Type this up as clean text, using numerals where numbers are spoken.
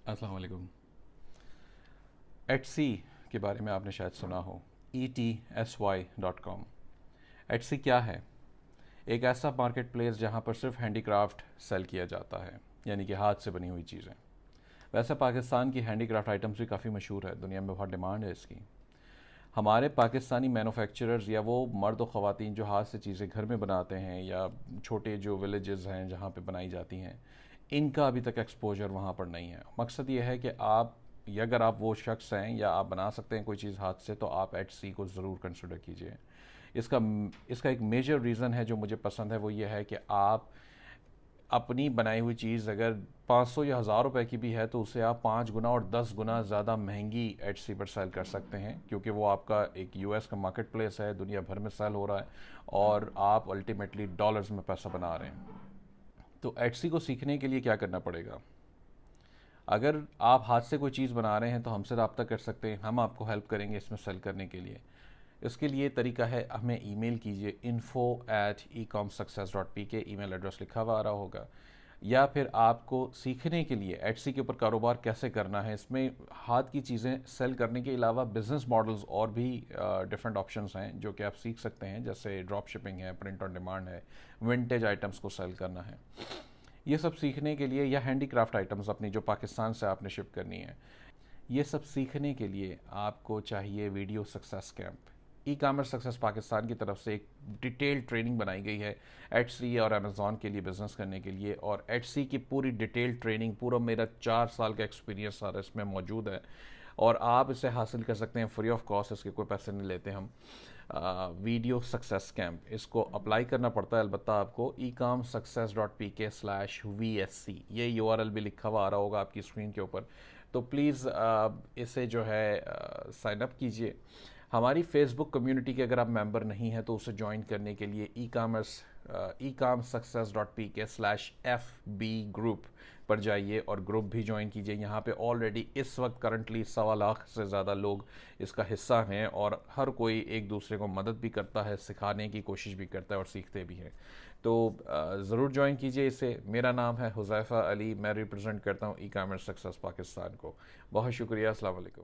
السلام علیکم۔ ایٹسی کے بارے میں آپ نے شاید سنا ہو، ETSY.com۔ ایٹسی کیا ہے؟ ایک ایسا مارکیٹ پلیس جہاں پر صرف ہینڈی کرافٹ سیل کیا جاتا ہے، یعنی کہ ہاتھ سے بنی ہوئی چیزیں۔ ویسے پاکستان کی ہینڈی کرافٹ آئٹمز بھی کافی مشہور ہے، دنیا میں بہت ڈیمانڈ ہے اس کی۔ ہمارے پاکستانی مینوفیکچررز یا وہ مرد و خواتین جو ہاتھ سے چیزیں گھر میں بناتے ہیں یا چھوٹے جو ولیجز ہیں جہاں پہ بنائی جاتی ہیں، ان کا ابھی تک ایکسپوجر وہاں پر نہیں ہے۔ مقصد یہ ہے کہ آپ یا اگر آپ وہ شخص ہیں یا آپ بنا سکتے ہیں کوئی چیز ہاتھ سے، تو آپ ایٹسی کو ضرور کنسیڈر کیجئے۔ اس کا ایک میجر ریزن ہے جو مجھے پسند ہے، وہ یہ ہے کہ آپ اپنی بنائی ہوئی چیز اگر 500 یا 1000 روپے کی بھی ہے تو اسے آپ 5 گنا اور 10 گنا زیادہ مہنگی ایٹسی پر سیل کر سکتے ہیں، کیونکہ وہ آپ کا ایک US کا مارکیٹ پلیس ہے، دنیا بھر میں سیل ہو رہا ہے اور آپ الٹیمیٹلی ڈالرز میں پیسہ بنا رہے ہیں۔ تو ایٹسی کو سیکھنے کے لیے کیا کرنا پڑے گا؟ اگر آپ ہاتھ سے کوئی چیز بنا رہے ہیں تو ہم سے رابطہ کر سکتے ہیں، ہم آپ کو ہیلپ کریں گے اس میں سیل کرنے کے لیے۔ اس کے لیے طریقہ ہے، ہمیں ای میل کیجئے info@ecomsuccess.pk، ای میل ایڈریس لکھا ہوا آ رہا ہوگا، یا پھر آپ کو سیکھنے کے لیے ایٹسی کے اوپر کاروبار کیسے کرنا ہے، اس میں ہاتھ کی چیزیں سیل کرنے کے علاوہ بزنس ماڈلز اور بھی ڈفرینٹ آپشنز ہیں جو کہ آپ سیکھ سکتے ہیں، جیسے ڈراپ شپنگ ہے، پرنٹ آن ڈیمانڈ ہے، ونٹیج آئٹمز کو سیل کرنا ہے۔ یہ سب سیکھنے کے لیے، یا ہینڈی کرافٹ آئٹمز اپنی جو پاکستان سے آپ نے شپ کرنی ہے، یہ سب سیکھنے کے لیے آپ کو چاہیے video success camp. E commerce success Pakistan کی طرف سے ایک ڈیٹیل ٹریننگ بنائی گئی ہے ایٹسی اور امیزون کے لیے بزنس کرنے کے لیے، اور ایٹسی کی پوری ڈیٹیل ٹریننگ، پورا میرا 4 سال کا ایکسپیرینس سارا اس میں موجود ہے، اور آپ اسے حاصل کر سکتے ہیں فری آف کاسٹ، اس کے کوئی پیسے نہیں لیتے ہم۔ ویڈیو سکسیس کیمپ، اس کو اپلائی کرنا پڑتا ہے البتہ آپ کو ecomsuccess.pk/VSC، یہ URL بھی لکھا ہوا آ رہا ہوگا آپ کی اسکرین کے اوپر، تو پلیز اسے جو ہے سائن اپ کیجئے۔ ہماری فیس بک کمیونٹی کے اگر آپ ممبر نہیں ہیں تو اسے جوائن کرنے کے لیے ecomsuccess.pk/FB گروپ پر جائیے اور گروپ بھی جوائن کیجئے۔ یہاں پہ آلریڈی اس وقت کرنٹلی 1.25 لاکھ سے زیادہ لوگ اس کا حصہ ہیں، اور ہر کوئی ایک دوسرے کو مدد بھی کرتا ہے، سکھانے کی کوشش بھی کرتا ہے اور سیکھتے بھی ہیں، تو ضرور جوائن کیجئے اسے۔ میرا نام ہے حذیفہ علی، میں ریپرزینٹ کرتا ہوں ای کامرس سکسیس پاکستان کو۔ بہت شکریہ، السلام علیکم۔